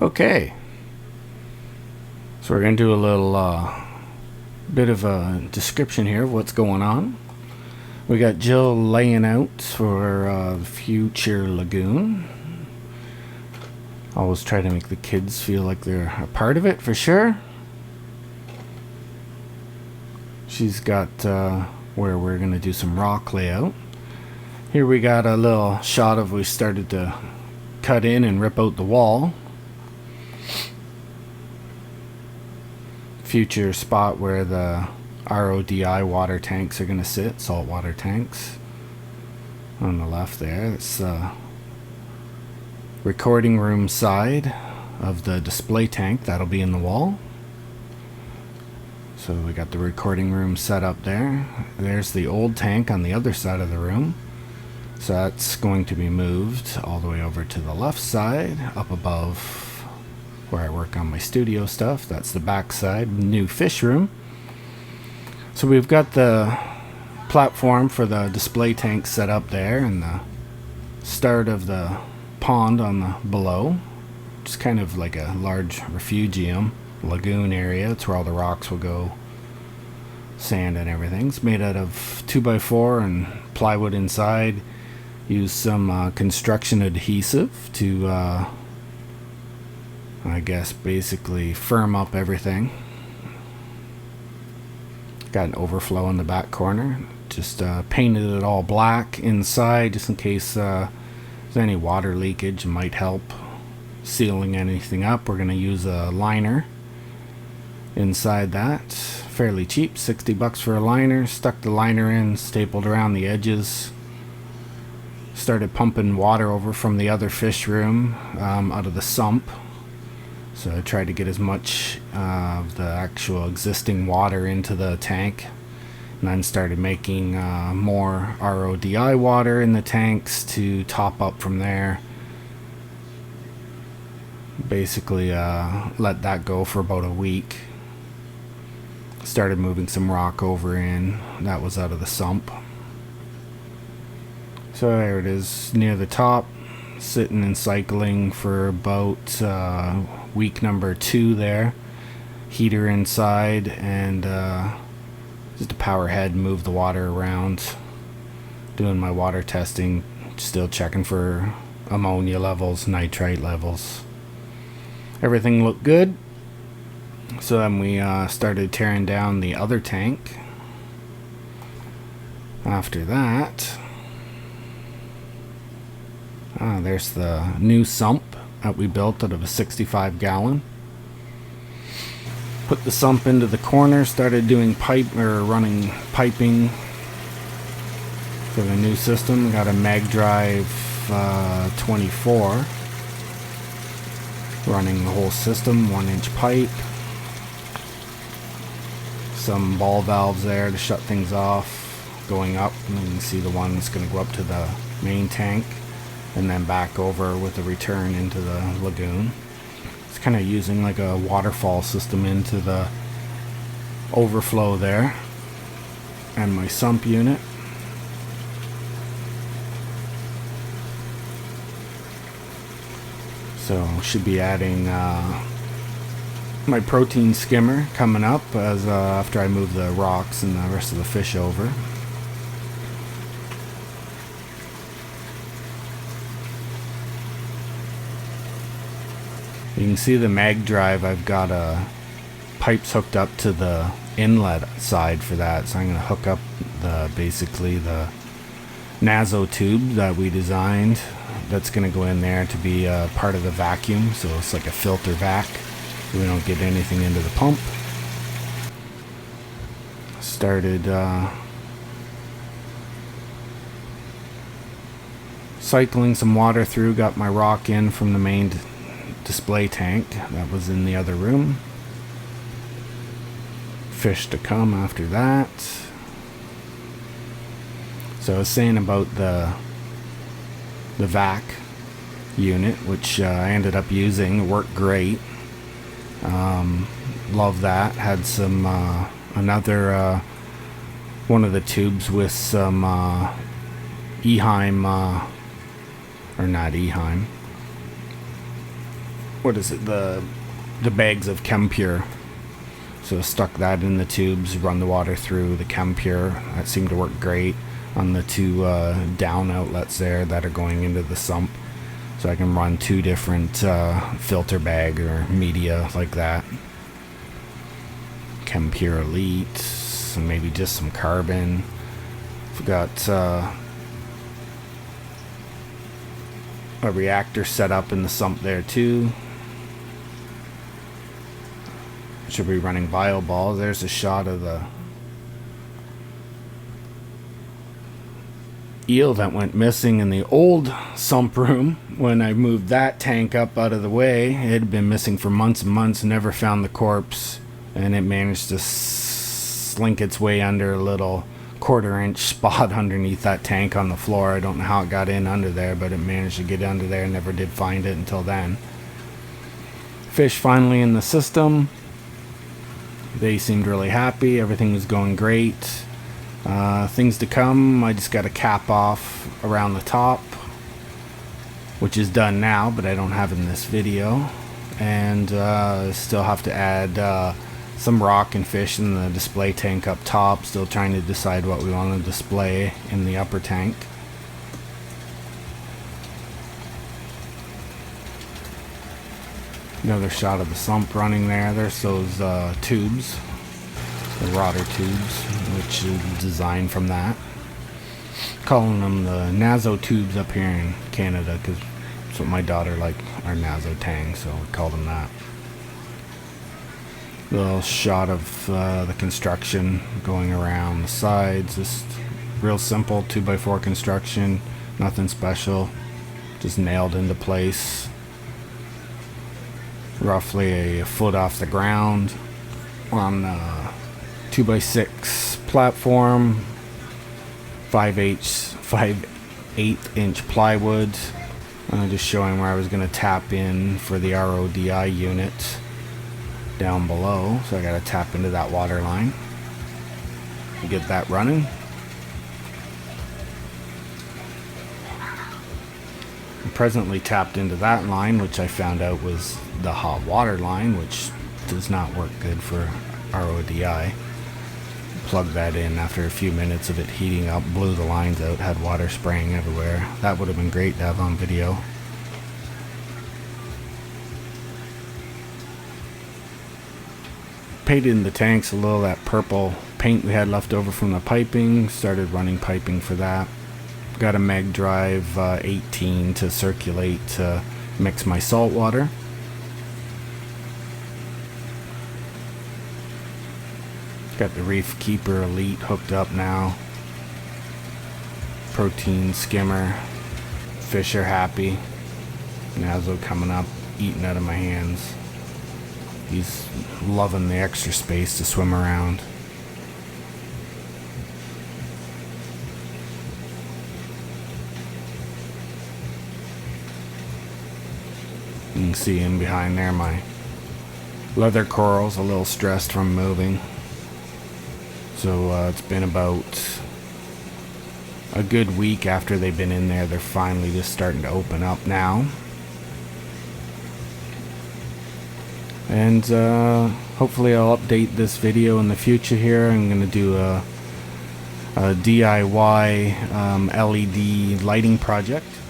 Okay, so we're going to do a little bit of a description here of what's going on. We got Jill laying out for the future lagoon. Always try to make the kids feel like they're a part of it for sure. She's got where we're going to do some rock layout. Here we got a little shot of we started to cut in and rip out the wall. Future spot where the RODI water tanks are going to sit, saltwater tanks. On the left there, it's the recording room side of the display tank that'll be in the wall. So we got the recording room set up there. There's the old tank on the other side of the room. So that's going to be moved all the way over to the left side, up above where I work on my studio stuff. That's the back side, new fish room. So we've got the platform for the display tank set up there, and the start of the pond on the below. Just kind of like a large refugium, lagoon area. It's where all the rocks will go, sand and everything. It's made out of 2x4 and plywood inside. Use some construction adhesive to I guess basically firm up everything. Got an overflow in the back corner. Just painted it all black inside just in case there's any water leakage. It might help sealing anything up. We're going to use a liner inside that. Fairly cheap, $60 for a liner. Stuck the liner in, stapled around the edges. Started pumping water over from the other fish room out of the sump. So I tried to get as much of the actual existing water into the tank, and then started making more RODI water in the tanks to top up from there. Basically let that go for about a week. Started moving some rock over in. That was out of the sump. So there it is near the top, sitting and cycling for about week number 2 there. Heater inside and just a power head, move the water around. Doing my water testing, still checking for ammonia levels, nitrite levels. Everything looked good. So then we started tearing down the other tank. After that, there's the new sump that we built out of a 65 gallon. Put the sump into the corner, started doing running piping for the new system. Got a mag drive 24 running the whole system, 1-inch pipe. Some ball valves there to shut things off going up, and then you can see the one that's going to go up to the main tank and then back over with a return into the lagoon. It's kind of using like a waterfall system into the overflow there. And my sump unit. So should be adding my protein skimmer coming up as after I move the rocks and the rest of the fish over. You can see the mag drive. I've got pipes hooked up to the inlet side for that, so I'm going to hook up basically the Naso tube that we designed. That's going to go in there to be part of the vacuum, so it's like a filter vac. We don't get anything into the pump. Started cycling some water through. Got my rock in from the main display tank that was in the other room. Fish to come after that. So I was saying about the vac unit, which I ended up using. It worked great. Love that. Had some another one of the tubes with some Eheim or not Eheim, what is it, the bags of Chem Pure. So stuck that in the tubes, run the water through the Chem Pure. That seemed to work great on the two down outlets there that are going into the sump. So I can run two different filter bag or media like that. Chem Pure Elite, and maybe just some carbon. We've got a reactor set up in the sump there too. Should be running bio balls. There's a shot of the eel that went missing in the old sump room. When I moved that tank up out of the way, it had been missing for months and months, never found the corpse, and it managed to slink its way under a little 1/4-inch spot underneath that tank on the floor. I don't know how it got in under there, but it managed to get under there. Never did find it until then. Fish finally in the system. They seemed really happy. Everything was going great. Things to come, I just got a cap off around the top, which is done now, but I don't have in this video. And still have to add some rock and fish in the display tank up top. Still trying to decide what we want to display in the upper tank. Another shot of the sump running there. There's those tubes, the rotor tubes, which is designed from that. Calling them the Nazo tubes up here in Canada because that's what my daughter liked, our Nazo tang, so we call them that. Little shot of the construction going around the sides. Just real simple 2x4 construction, nothing special, just nailed into place. Roughly a foot off the ground on a 2x6 platform, 5/8 inch plywood. Just showing where I was going to tap in for the RODI unit down below. So I got to tap into that water line and get that running. I'm presently tapped into that line, which I found out was the hot water line, which does not work good for RODI. Plugged that in after a few minutes of it heating up, blew the lines out, had water spraying everywhere. That would have been great to have on video. Painted in the tanks a little, that purple paint we had left over from the piping. Started running piping for that. Got a Meg Drive 18 to circulate to mix my salt water. Got the Reef Keeper Elite hooked up now. Protein skimmer. Fish are happy. Nazo coming up, eating out of my hands. He's loving the extra space to swim around. You can see him behind there, my leather coral's a little stressed from moving. So it's been about a good week after they've been in there. They're finally just starting to open up now. And hopefully I'll update this video in the future here. I'm going to do a DIY LED lighting project.